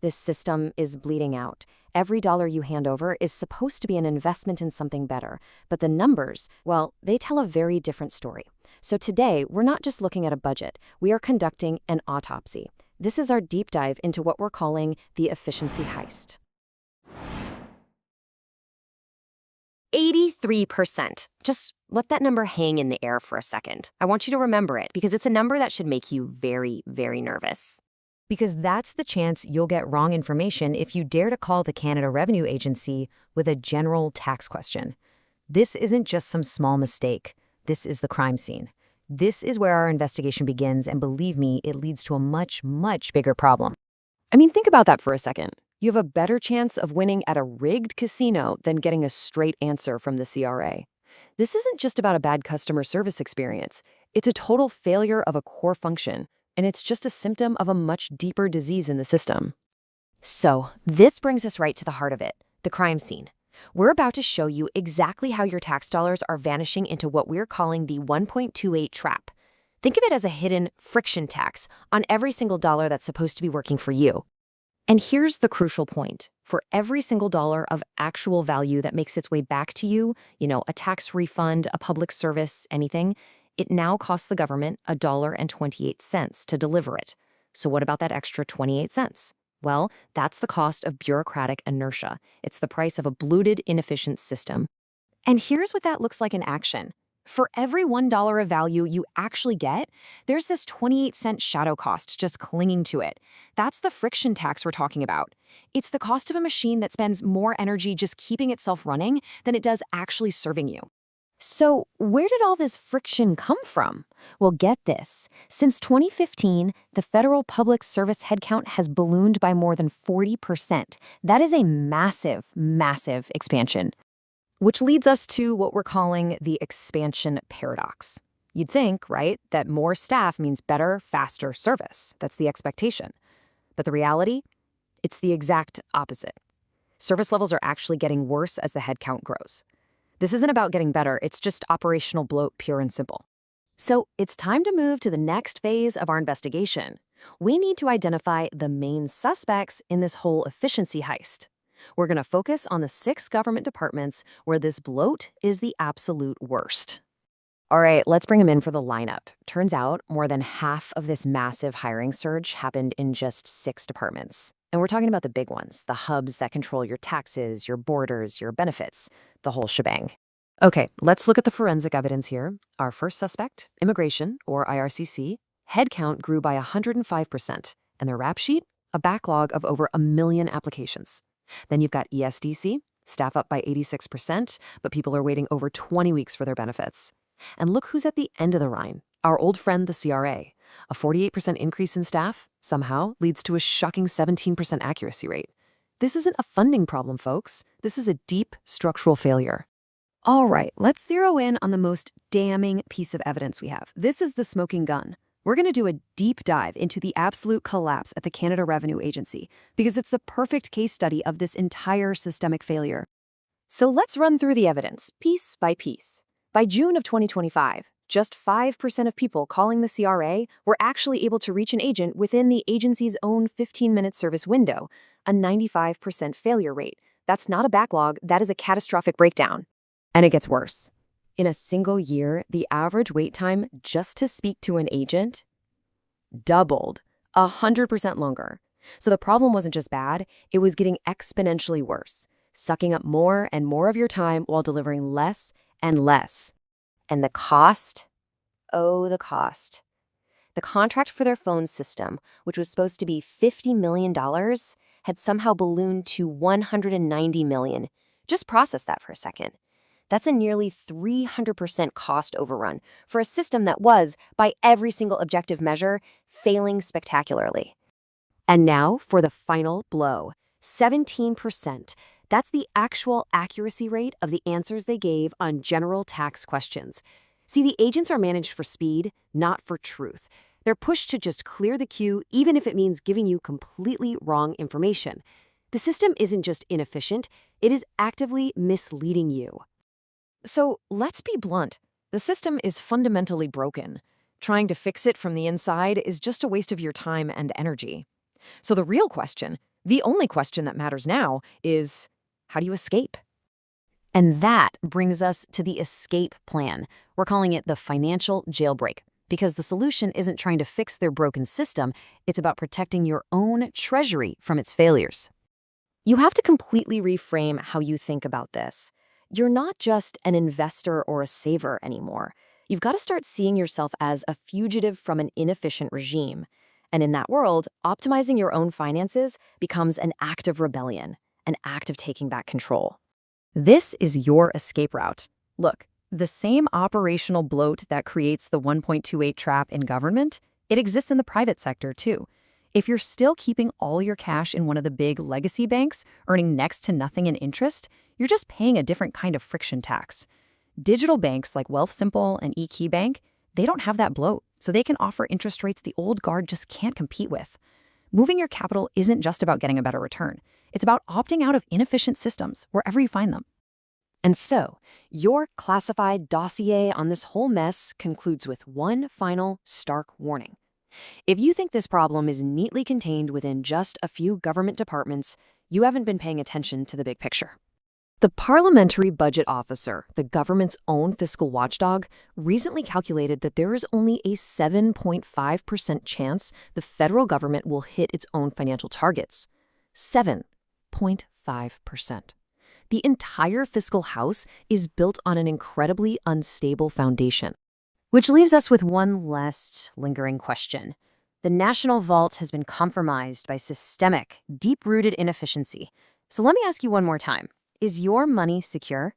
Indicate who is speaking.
Speaker 1: This system is bleeding out. Every dollar you hand over is supposed to be an investment in something better, but the numbers, well, they tell a very different story. So today, we're not just looking at a budget, we are conducting an autopsy. This is our deep dive into what we're calling the efficiency heist. 83%. Just let that number hang in the air for a second. I want you to remember it because it's a number that should make you very, very nervous. Because that's the chance you'll get wrong information if you dare to call the Canada Revenue Agency with a general tax question. This isn't just some small mistake. This is the crime scene. This is where our investigation begins, and believe me, it leads to a much, much bigger problem. I mean, think about that for a second. You have a better chance of winning at a rigged casino than getting a straight answer from the CRA. This isn't just about a bad customer service experience. It's a total failure of a core function, and it's just a symptom of a much deeper disease in the system. So, this brings us right to the heart of it, the crime scene. We're about to show you exactly how your tax dollars are vanishing into what we're calling the 1.28 trap. Think of it as a hidden friction tax on every single dollar that's supposed to be working for you. And here's the crucial point. For every single dollar of actual value that makes its way back to you, a tax refund, a public service, anything, it now costs the government $1.28 to deliver it. So what about that extra 28 cents? Well, that's the cost of bureaucratic inertia. It's the price of a bloated, inefficient system. And here's what that looks like in action. For every $1 of value you actually get, there's this 28-cent shadow cost just clinging to it. That's the friction tax we're talking about. It's the cost of a machine that spends more energy just keeping itself running than it does actually serving you. So where did all this friction come from? Well, get this. Since 2015, the federal public service headcount has ballooned by more than 40%. That is a massive, massive expansion. Which leads us to what we're calling the expansion paradox. You'd think, right, that more staff means better, faster service. That's the expectation. But the reality? It's the exact opposite. Service levels are actually getting worse as the headcount grows. This isn't about getting better, it's just operational bloat, pure and simple. So it's time to move to the next phase of our investigation. We need to identify the main suspects in this whole efficiency heist. We're going to focus on the 6 government departments where this bloat is the absolute worst. All right, let's bring them in for the lineup. Turns out more than half of this massive hiring surge happened in just 6 departments. And we're talking about the big ones, the hubs that control your taxes, your borders, your benefits, the whole shebang. Okay, let's look at the forensic evidence here. Our first suspect, immigration, or IRCC, headcount grew by 105%, and their rap sheet, a backlog of over 1 million applications. Then you've got ESDC, staff up by 86%, but people are waiting over 20 weeks for their benefits. And look who's at the end of the line, our old friend, the CRA. A 48% increase in staff somehow leads to a shocking 17% accuracy rate. This isn't a funding problem, folks. This is a deep structural failure. All right, let's zero in on the most damning piece of evidence we have. This is the smoking gun. We're going to do a deep dive into the absolute collapse at the Canada Revenue Agency because it's the perfect case study of this entire systemic failure. So let's run through the evidence, piece by piece. By June of 2025, just 5% of people calling the CRA were actually able to reach an agent within the agency's own 15-minute service window, a 95% failure rate. That's not a backlog, that is a catastrophic breakdown. And it gets worse. In a single year, the average wait time just to speak to an agent doubled, 100% longer. So the problem wasn't just bad, it was getting exponentially worse, sucking up more and more of your time while delivering less and less. And the cost? Oh, the cost. The contract for their phone system, which was supposed to be $50 million, had somehow ballooned to $190 million. Just process that for a second. That's a nearly 300% cost overrun for a system that was, by every single objective measure, failing spectacularly. And now for the final blow, 17%. That's the actual accuracy rate of the answers they gave on general tax questions. See, the agents are managed for speed, not for truth. They're pushed to just clear the queue, even if it means giving you completely wrong information. The system isn't just inefficient, it is actively misleading you. So let's be blunt. The system is fundamentally broken. Trying to fix it from the inside is just a waste of your time and energy. So the real question, The only question that matters now is, how do you escape? And that brings us to the escape plan. We're calling it the financial jailbreak, because the solution isn't trying to fix their broken system, it's about protecting your own treasury from its failures. You have to completely reframe how you think about this. You're not just an investor or a saver anymore. You've got to start seeing yourself as a fugitive from an inefficient regime. And in that world, optimizing your own finances becomes an act of rebellion, an act of taking back control. This is your escape route. Look, the same operational bloat that creates the 1.28 trap in government, it exists in the private sector too. If you're still keeping all your cash in one of the big legacy banks, earning next to nothing in interest, you're just paying a different kind of friction tax. Digital banks like Wealthsimple and eKeyBank, they don't have that bloat, so they can offer interest rates the old guard just can't compete with. Moving your capital isn't just about getting a better return. It's about opting out of inefficient systems wherever you find them. And so, your classified dossier on this whole mess concludes with one final stark warning. If you think this problem is neatly contained within just a few government departments, you haven't been paying attention to the big picture. The Parliamentary Budget Officer, the government's own fiscal watchdog, recently calculated that there is only a 7.5% chance the federal government will hit its own financial targets. 7.5%. The entire fiscal house is built on an incredibly unstable foundation. Which leaves us with one last lingering question. The national vault has been compromised by systemic, deep-rooted inefficiency. So let me ask you one more time. Is your money secure?